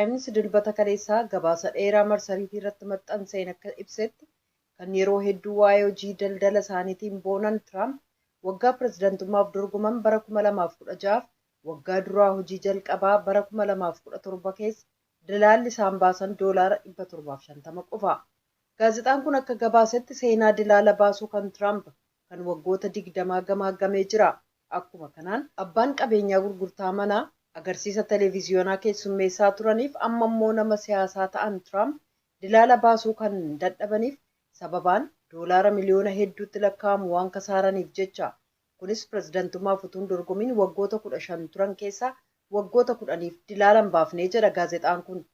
Times dilbata kaleessaa gabaasa dheeraa marsariitii irratti maxxanseen akka ibsetti kan yeroo hedduu waa'ee hojii daldala isaaniitiin boonan Tiraamp waggaa pireezidantummaaf dorgoman bara 2016 waggaa duraa hojii jalqabaa bara 2017 keessa dilaalli isaan baasan doolaara 750 qofa. Gaazexaan kun akka gabaasetti seenaa dilaala baasuu kan Tiraamp kan waggoota 20 gamaagamee jira. Akkuma kanaan abbaan qabeenyaa gurgurtaa manaa agarsiisa televiziyoonaa keessummeessaa turaniif amma immoo nama siyaasaa ta'an Tiraamp dilaala baasuu kan dadhabaniif sababaan doolaara miliyoona hedduutti lakkaa'amu waan kasaaraniif jecha. Kunis pireezidantummaaf utuu hin dorgomin waggoota 15 turan keessaa waggoota 10f dilaala hin baafnee jedha gaazexaan kun.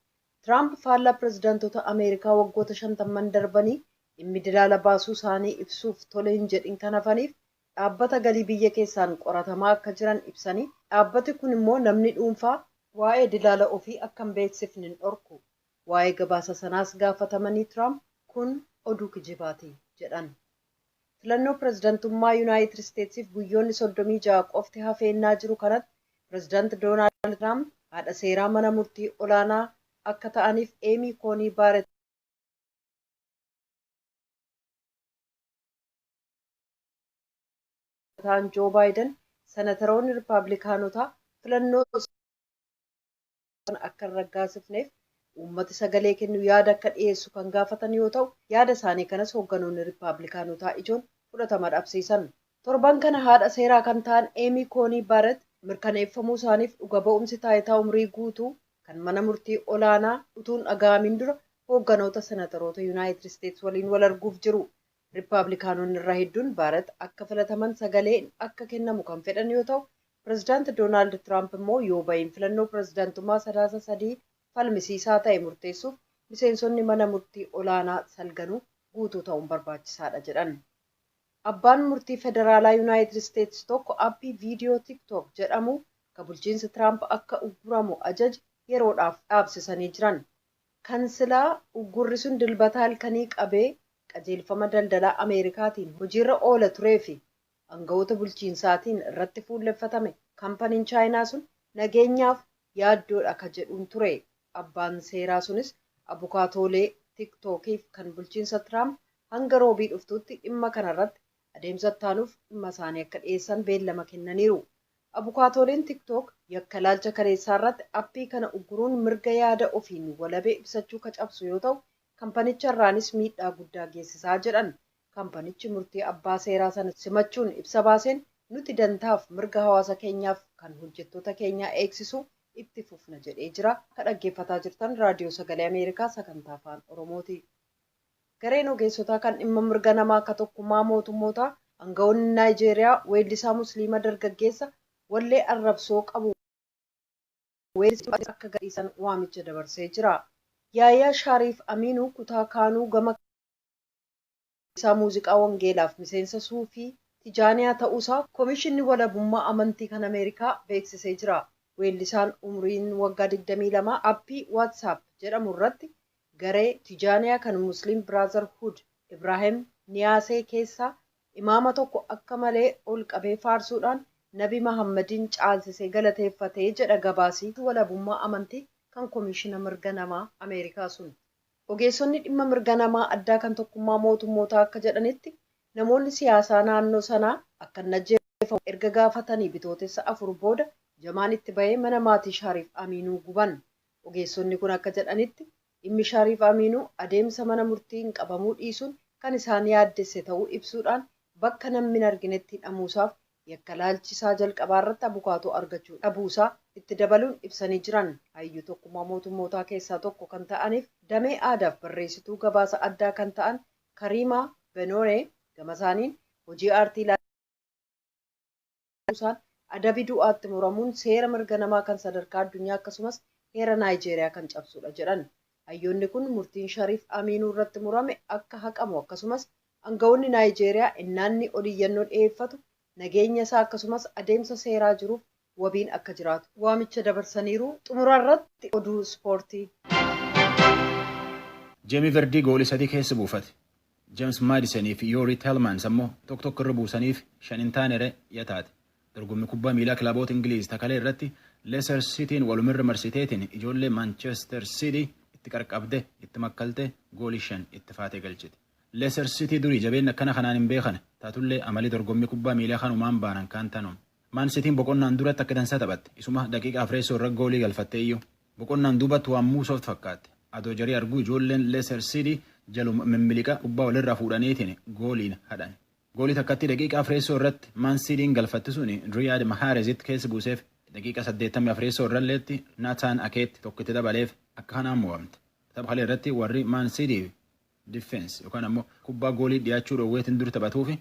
Tiraamp faallaa pireezidantota Ameerikaa waggoota 50 darbanii dhimmi dilaala baasuu isaanii ibsuuf tole hin jedhin kan hafaniif dhaabbata galii biyya keessaan qoratamaa akka jiran ibsanii dhaabbati kun immoo namni dhuunfaa waa'ee dilaala ofii akka hin beeksifne hin dhorku. Waa'ee gabaasa sanaas gaafatamanii Tiraamp kun oduu kijibaati jedhan. Filannoo pireezidantummaa Yuunaayitid Isteetsiif guyyoonni 36 qofti hafeennaa jiru kanatti pireezidanti Doonaald Tiraamp haadha seeraa mana murtii olaanaa akka ta'aniif Eemii Koonii Baaret ta'an Joo Baayiden senataroonni Rippaabilikaanotaa filannoo akka hin raggaasifneef uummati sagalee kennu yaada akka dhiyeessu kan gaafatan yoo ta'u, yaada isaanii kanas hoogganoonni Rippaabilikaanotaa ijoon fudhatama dhabsiisan. Torban kana haadha seeraa kan ta'an Eemii Koonii Baaret mirkaneeffamuu isaaniif dhuga ba'umsi taayitaa umrii guutuu kan mana murtii olaanaa utuun dhaga'amin dura hoogganoota senataroota Yuunaayitid Isteets waliin wal arguuf jiru. Rippaabilikaanonni irraa hedduun Baaret akka filataman sagaleen akka kennamu kan fedhan yoo ta'u, pireezidaanti Doonaald Tiraamp immoo yoo ba'iin filannoo pireezidantummaa sadaasa sadii falmisiisaa ta'e murteessuuf miseensonni mana murtii olaanaa salganuu guutuu ta'uun barbaachisaadha jedhan. Abbaan murtii federaalaa Yuunaayitid Isteets tokko aappii viidiyoo TikTok jedhamu kan bulchiinsi Tiraamp akka ugguramu ajaja yeroodhaaf dhaabsisanii jiran. Kansilaa uggurri sun dilbata halkanii qabee qajeelfama daldalaa Ameerikaatiin hojiirra oola turee fi aangawoota bulchiinsaatiin irratti fuulleffatame kaampaniin chaayinaa sun nageenyaaf yaaddoodha ka jedhuun ture. Abbaan seeraa sunis abukaatoolee tiktookiif kan bulchiinsa Tiraamp hanga roobii dhuftuutti dhimma kanarratti adeemsa ittaanuuf dhimma isaanii akka dhiyeessan beellama kennaniiru. Abukaatooleen tiktook yakka ilaalcha kaleessaa irratti aappii kana ugguruun mirga yaada ofiin walabee ibsachuu ka cabsu yoo ta'u, kaampanicha irraanis miidhaa guddaa geessisaa jedhan. Kaampanichi murtii abbaa seeraa sana simachuun ibsa baaseen nuti dantaaf mirga hawaasa keenyaaf kan hojjettoota keenyaa eegsisu itti fufna jedhee jira. Ka dhaggeeffataa jirtan raadiyoo sagalee Ameerikaa sagantaa afaan Oromooti. Gareen ogeessotaa kan dhimma mirga namaa akka tokkummaa mootummootaa aangawoonni Naayijeeriyaa weellisaa musliima dargaggeessa wallee arrabsoo qabu weellisuu akka gadhiisan waamicha dabarsee jira. Yaayaa Shaariif Aminuu kutaa kaanuu gama isaa muuziqaa wangeelaaf miseensa suufii Tijaaniyaa ta'uusaa Koomishinni Walabummaa Amantii kan Ameerikaa beeksisee jira. Weellisaan umriin waggaa 22 aappii WhatsApp jedhamu irratti garee Tijaaniyaa kan Musliim Biraazarhuud Ibraahim Niyaasee keessaa imaama tokko akka malee ol qabee faarsuudhaan Nabi Mahammadiin caalsisee galateeffatee jedha gabaasii walabummaa amantii kan Koomishina Mirga Namaa Ameerikaa sun. Ogeessonni dhimma mirga namaa addaa kan tokkummaa mootummootaa akka jedhanitti namoonni siyaasaa naannoo sanaa akka hin ajjeefamu erga gaafatanii bitootessa 4 booda jamaan itti bahee mana maatii Shaariif Aminuu guban. Ogeessonni kun akka jedhanitti dhimmi Shaariif Aminuu adeemsa mana murtiin qabamuu dhiisuun kan isaan yaaddesse ta'uu ibsuudhaan bakka namni hin arginetti hidhamuusaaf yakka laalchisaa jalqabaa irratti abukaatoo argachuu dhabuusaa itti dabaluun ibsanii jiran. Hayyuu tokkummaa mootummootaa keessaa tokko kan ta'aniif damee aadaaf barreessituu gabaasa addaa kan ta'an Kariimaa Benooree gama isaaniin hojii aartii laalchisaan adabi du'aatti muramuun seera mirga namaa kan sadarkaa addunyaa akkasumas heera Naayijeeriyaa kan cabsudha jedhan. Hayyoonni kun murtiin Shariif Aminuu irratti murame akka haqamu akkasumas aangawoonni Naayijeeriyaa innaanni oliyyannoo dhiyeeffatu nageenya isaa akkasumas adeemsa seeraa jiruuf wabiin akka jiraatu waamicha dabarsaniiru. Xumura irratti oduu ispoortii. Jeemii Verdii goolii 3 keessa buufate. James Madisonii fi Yorii Tielemans ammoo tokko irra buusaniif 5 hin taane yataate. Dorgommii kubbaa miilaa kilaboota Ingiliiz takalee irratti Leicester Cityin walumirra marsiteetiin ijoollee Manchester City itti qarqabde itti makkalte goolii 5 itti faatee galchite. Leicester City durii jabeenya akkana kanaan hin beekan taatullee amalii dorgommii kubbaa miilaa kanumaan baanan kan tanuun. Man Cityin boqonnaan duratti akka dansaa taphatte isuma daqiiqaa afreessoo irra goolii galfattee iyyuu boqonnaan duubatti waan muusoft fakkaatte. Adoo jarii arguu ijoolleen Leicester City jaluma mimmiliqa kubbaa walirraa fuudhaniitiin gooliin hadhan. Goolii takkatti daqiiqaa afreessoo irratti Man Cityin galfatte suni Riyad Mahrezit keessa buuseef daqiiqa 84 irralleetti Nathan Ake tokkitti dabaleef akka kanaan mo'amte. Taphalee irratti warri Man City defense yookaan ammoo kubbaa goolii dhiyaachuu dhoowweetiin dur taphatuufi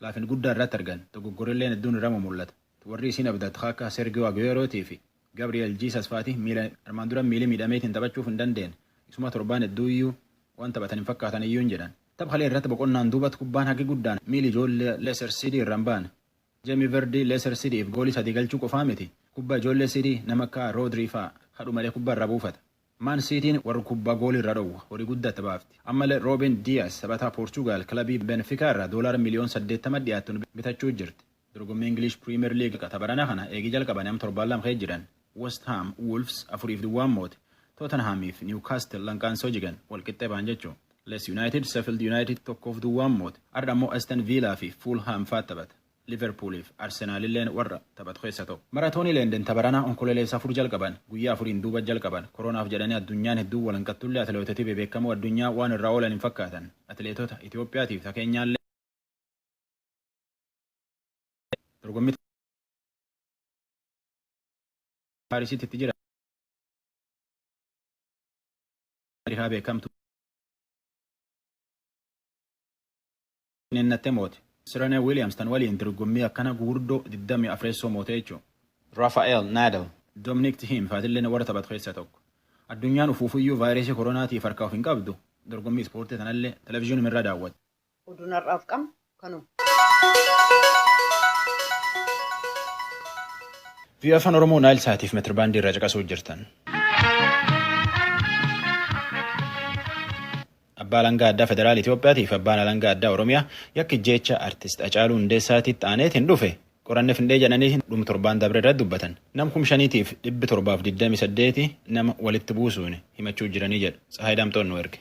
laafin guddaa irratti argan dogoggorrilleen hedduun irraa mul'ata. Warri isiin abdatu akka Sergio Aguerotii fi Gabriel Jesus faati armaan dura miilii miidhameetiin taphachuuf hin dandeenye. Isuma torbaan hedduu iyyuu waan taphatan hin fakkaatan iyyuu hin jedhan. Taphalee irratti boqonnaan duubatti kubbaan haqi guddaan miili ijoollee Leicester City irraan ba'an. Jamie Vardy Leicester Cityf goolii 3 galchuu qofaa miti. Kubbaa ijoollee City nama akka Rodri fa'aa hadhu malee kubbaa irraa buufata. Man Cityin warra kubbaa goolii irraa dhowwa horii guddaatti baafti. Ammallee Ruben Dias taphataa Portugal kilabii Benfica irraa doolaara miliyoona 80 dhiyaatuun bitachuu jirti. Dorgommii English Premier League tapharanaa kana eegii jalqaban am 7 jiran. West Ham Wolves 4-2 moote. Tottenham fi Newcastle lankaansoo jigan walqixxee ba'an jechuun. Leeds United Sheffield United 1-2 moote. Arda ammoo Aston Villa fi Fulham fa'aa taphata. Liverpool fi Arsenal illeen warra taphatu keessa tokko. Maratoonii London tapharanaa onkololeessa 4 jalqaban guyyaa 4 duuba jalqaban koronaaf jedhanii addunyaan hedduu walanqattullee atileetota bebeekamoo addunyaa waan irraa oolan hin fakkaatan. Atileetota Itoophiyaatiif takeenyaallee dorgommii Paarisitti itti jira. Rihaa beekamtu. Nennatte moote. Serena Williams tan waliin dorgommii akkana guurdoo 24 moote jechuudha. Rafael Nadal, Dominic Thiem faatillee warra taphatu keessa tokko. Addunyaan ufuufuyyuu vaayirasii koronaatiif harkaa of hin qabdu. Dorgommii ispoortii tanallee televezyiinii irraa daawwatu. Oduun har'aaf qabnu kanuma. Biyya afaan Oromoo Naayil Saatiif meetirbaandii irra caqasuu jirtan. Abbaan alangaa addaa Federaal Itoophiyaatiif abbaan alangaa addaa Oromiyaa yakki jecha artist Hacaaluu Hundeessaatiitti aaneetiin dhufe qoranne findee jedhanii dhuma torbaan dabre irratti dubbatan. Nam 5,728 nama walitti buusuun himachuu jiranii jedha. Tsahaay Daamtoon nu erge.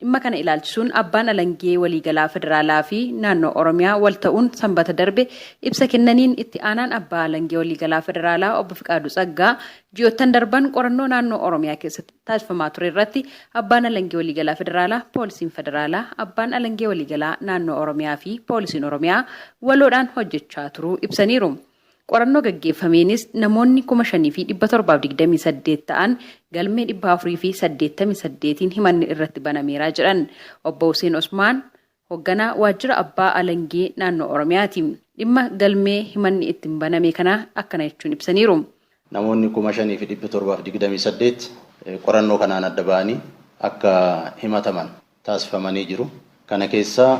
Dhimma kana ilaalchisuun abbaan alangee waliigalaa federaalaa fi naannoo Oromiyaa wal ta'uun sanbata darbe ibsa kennaniin itti aanaan abbaa alangee waliigalaa federaalaa obbo Fiqaaduu Tsaggaa ji'oottan darban qorannoo naannoo Oromiyaa keessatti taasifamaa ture irratti abbaan alangee waliigalaa federaalaa, poolisiin federaalaa, abbaan alangee waliigalaa naannoo Oromiyaa fi poolisiin Oromiyaa waloodhaan hojjechaa turuu ibsaniiru. Qorannoo gaggeeffameenis namoonni 5,728 ta'an galmee 488 himanni irratti banameeraa jedhan. Obbo Hussein Osmaan hoogganaa waajjira abbaa alangee naannoo Oromiyaati. Dhimma galmee himanni ittiin baname kana akkana jechuun ibsaniiru. Namoonni 5,728 qorannoo kanaan adda ba'anii akka himataman taasifamanii jiru. Kana keessaa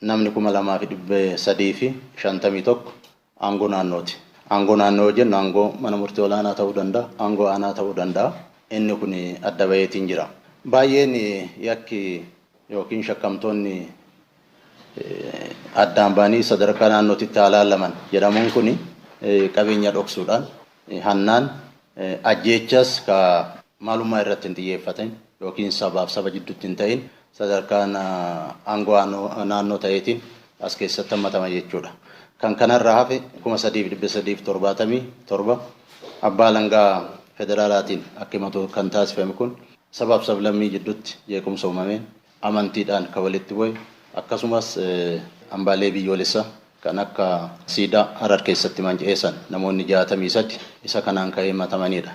namni 2,351 aangoo naannooti. Aangoo naannoo jennu aangoo mana murtii olaanaa ta'uu danda'a, aangoo aanaa ta'uu danda'a. Inni kun adda baheetiin jira. Baay'een yakki yookiin shakkamtoonni addaan ba'anii sadarkaa naannootitti halaalaman jedhamuun kun qabeenya dhoksuudhaan hannaan ajjeechas ka maalummaa irratti hin xiyyeeffatin yookiin sabaaf saba jidduutti hin ta'in sadarkaan aangoo naannoo ta'eetiin as keessatti hammatama jechuudha. Kan kanarraa hafe 3,377 abbaa alangaa federaalaatiin akka himatu kan taasifame kun sabaaf sablammii jidduutti jeequmsa uumameen amantiidhaan kan walitti bu'e akkasumas hambaalee biyyoolessaa kan akka siidaa Harar keessatti manca'eessan namoonni 63 isa kanaan ka'ee himatamanidha.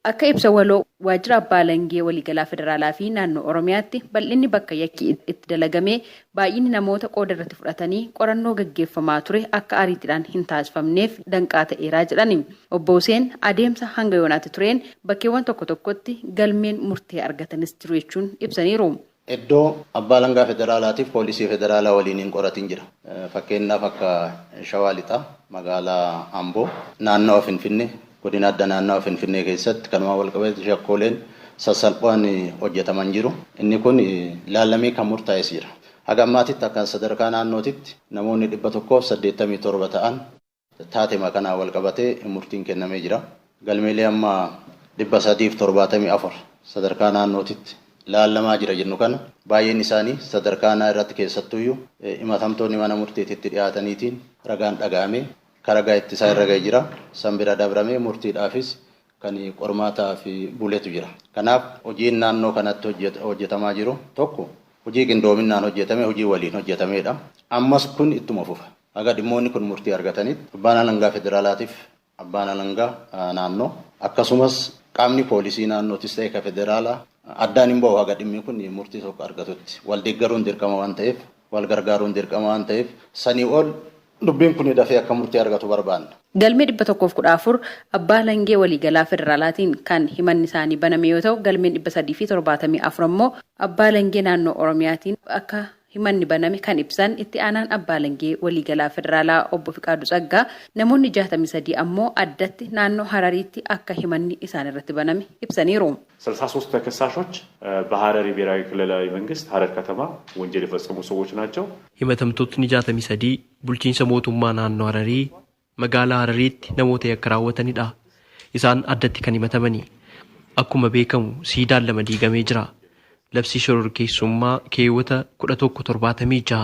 Akka ibsa waloo waajjira abbaa alangee waliigalaa federaalaa fi naannoo Oromiyaatti bal'inni bakka yakki itti dalagamee baay'inni namoota qooda irratti fudhatanii qorannoo gaggeeffamaa ture akka ariitiidhaan hin taasifamneef danqaa ta'eeraa jedhani. Obbo Hussein adeemsa hanga yoonaatti tureen bakkeewwan tokko tokkotti galmeen murtee argatanis jiru jechuun ibsaniiru. Iddoo abbaa alangaa federaalaatiif poolisii federaalaa waliin hin qoratin jira. Fakkeenyaaf akka Shawaa Lixaa magaalaa Amboo naannoo Finfinnee godina adda naannoo Finfinnee keessatti kanuma walqabate shakkooleen sassalphaan hojjetaman jiru. Inni kun laallamee kan murtaa'es jira. Haga ammaatitti akka sadarkaa naannootitti namoonni 187 ta'an taatee kanaa walqabatee murtiin kennamee jira. galmeelee amma 374 sadarkaa naannootitti laallamaa jira jennu kana baay'een isaanii sadarkaa irratti keessattuyyuu himatamtoonni mana murtiititti dhiyaataniitiin ragaan dhaga'amee karagaa ittisaa irra ga'ee jira. San bira dabramee murtiidhaafis kan qormaataa fi buleetu jira. Kanaaf hojiin naannoo kanatti hojjetamaa jiru tokko hojii qindoominaan hojjetame hojii waliin hojjetamedha. Ammas kun ittuma fufa. Haga dhimmoonni kun murtii argatanitti abbaan alangaa federaalaatiif abbaan alangaa naannoo akkasumas qaamni poolisii naannootis ta'e ka federaalaa addaan hin bahu haga dhimmi kun murtii tokko argatutti. Wal deeggaruun dirqama waan ta'eef wal gargaaruun dirqama waan ta'eef sanii ol dubbiin kun dafee akka murtii argatu barbaanna. Galmee 114 abbaa alangaa waliigalaa federaalaatiin kan himanni isaanii baname yoo ta'u galmeen 374 immoo abbaa alangaa naannoo Oromiyaatiin akka himanni baname kan ibsan itti aanaan abbaa alangaa waliigalaa federaalaa obbo Fiqaaduu Tsaggaa namoonni 63 ammoo addatti naannoo Harariitti akka himanni isaan irratti baname ibsaniiru. 63 ተከሳሾች በሐረሪ ብሔራዊ ክልላዊ መንግስት ሐረር ከተማ ወንጀል የፈጸሙ ሰዎች ናቸው። himatamtootni 63 bulchiinsa mootummaa naannoo Hararii magaalaa Harariitti namoota yakka raawwatanidha. Isaan addatti kan himatamani. Akkuma beekamu siidaan lama diigamee jira. Labsii shororkeessummaa keewwata 1176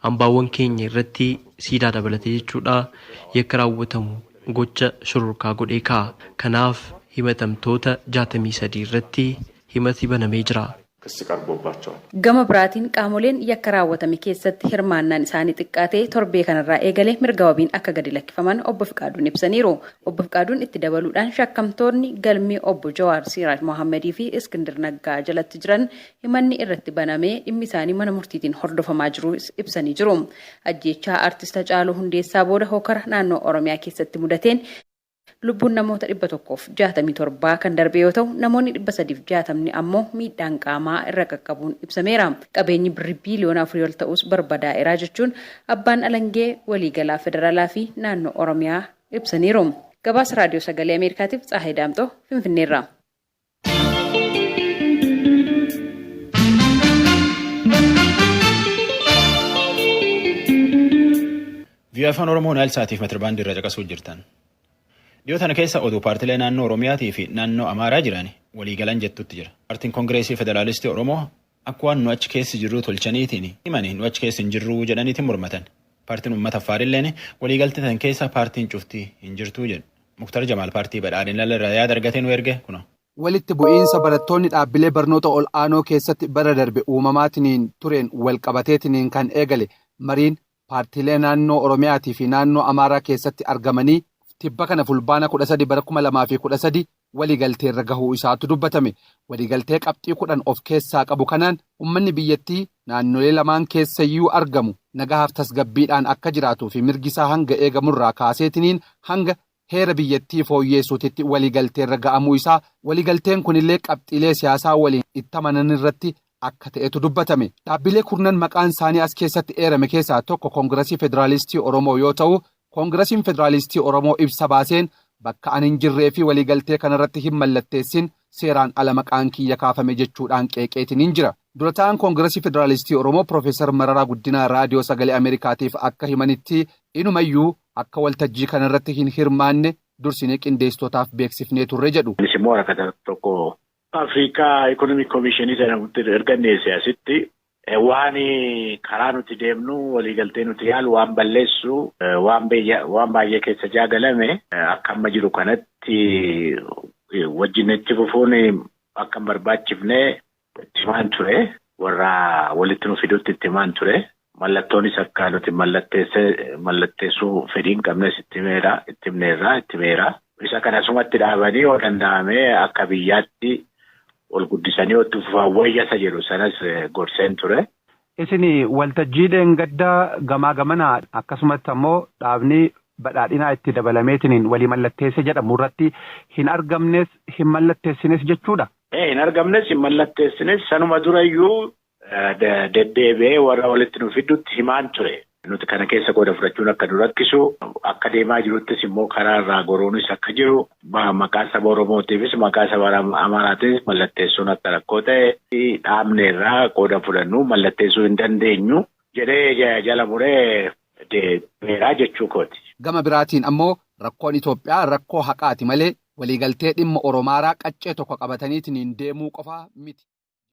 hambaawwan keenya irratti siidaa dabalatee jechuudha yakka raawwatamu gocha shororkaa godhee kaa'a. Kanaaf himatamtoota 63 irratti himati banamee jira. Gama biraatiin qaamoleen yakka raawwatame keessatti hirmaannaan isaanii xiqqaatee torbee kanarraa eegalee mirga wabiin akka gadi lakkifaman obbo Fiqaaduun ibsaniiru. Obbo Fiqaaduun itti dabaluudhaan shakkamtoonni galmee obbo Jawaar Siraaj Mohammadii fi Iskindir Naggaa jalatti jiran himanni irratti banamee dhimmi isaanii mana murtiitiin hordofamaa jiru ibsanii jiru. Ajjeechaa artista Haacaaluu Hundeessaa booda hookara naannoo Oromiyaa keessatti mudateen lubbuun namoota 167 kan darbe yoo ta'u namoonni 360 ammoo miidhaan qaamaa irra qaqqabuun ibsameera. Qabeenyi birrii biiliyoona 4 ol ta'us barbadaa'eera jechuun abbaan alangaa waliigalaa federaalaa fi naannoo Oromiyaa ibsaniiru. Gabaasa raadiyoo sagalee Ameerikaatiif Tsaahee Daamtoo Finfinneerra. Biyya afaan Oromoo Naayilsaatiif metirbaandii irra caqasuu jirtan. Dhiyoo tana keessa oduu paartilee naannoo Oromiyaatii fi naannoo Amaaraa jiran waliigalan jettutti jira. Paartiin Koongireesii Federaalistii Oromoo akka waan nu achi keessi jirru tolchaniitiin himanii nu achi keessi hin jirru jedhaniitiin mormatan. Paartiin uummata Affaarilleen waliigaltee tan keessa paartiin cuftii hin jirtu jedhu. Muktar Jamaal paartii badhaadhinaa irraa yaada argatee nu erge kuno. Walitti bu'iinsa barattoonni dhaabbilee barnoota ol aanoo keessatti bara darbe uumamaatiin tureen wal qabateetiin kan eegale mariin paartilee naannoo Oromiyaatii fi naannoo Amaaraa keessatti argamanii tibba kana fulbaana 13 bara 2013 waliigaltee irra gahuu isaatu dubbatame. Waliigaltee qabxii 10 of keessaa qabu kanaan uummanni biyyattii naannolee lamaan keessayyuu argamu nagahaaf tasgabbiidhaan akka jiraatuu fi mirgisaa hanga eegamurraa kaaseetiniin hanga heera biyyattii fooyyeessuutitti waliigaltee irra ga'amuu isaa waliigalteen kunillee qabxiilee siyaasaa waliin itti amanan irratti akka ta'etu dubbatame. Dhaabbilee kurnan maqaan isaanii as keessatti eerame keessaa tokko Koongireesii Federaalistii Oromoo yoo ta'u Koongiresiin Federaalistii Oromoo ibsa baaseen bakka ani hin jirree fi waliigaltee kanarratti hin mallatteessin seeraan ala maqaan kiyya kaafame jechuudhaan qeeqeetiniin jira. Dura ta'an Koongiresii Federaalistii Oromoo Profeesar Mararaa Guddinaa Raadiyoo Sagalee Ameerikaatiif akka himanitti inumayyuu akka waltajjii kanarratti hin hirmaanne dursinee qindeessitootaaf beeksifnee turre jedhu. Immoo rakkata tokko Afrikaa Ikonomik Komishinii jedhamutti erganneesse asitti waan karaa nuti deemnu waliigaltee nuti yaalu waan balleessu waan baay'ee keessa jaagalame akka amma jiru kanatti wajjinitti fufuun akka hin barbaachifne itti himaan ture warra walitti nu fidutti itti himaan ture mallattoonis akka nuti mallatteessuu fedhiin qabnes itti himeera isa kanasumatti dhaabanii yoo danda'ame akka biyyaatti ol guddisanii itti fufaa wayyasa jedhu sanas gorseen ture. Isin waltajjii dheengaddaa gamaa gamanaa akkasumatti ammoo dhaabni badhaadhinaa itti dabalameetiin walii mallatteesse jedhamu irratti hin argamnes hin mallatteessines jechuudha. Hin argamnes hin mallatteessines sanuma durayyuu deddeebi'ee warra walitti nu fidutti himaan ture. Nuti kana keessa qooda fudhachuun akka nu rakkisu akka deemaa jiruttis immoo karaa irraa goruunis akka jiru maqaa saba Oromootiifis maqaa saba Amaaraatiifis mallatteessuun akka rakkoo ta'e dhaabne irraa qooda fudhannu mallatteessuu hin dandeenyu jedhee jala muree deemeeraa jechuu kooti. Gama biraatiin ammoo rakkoon Itoophiyaa rakkoo haqaati malee waliigaltee dhimma Oromaaraa qaccee tokko qabataniitiin deemuu qofa miti.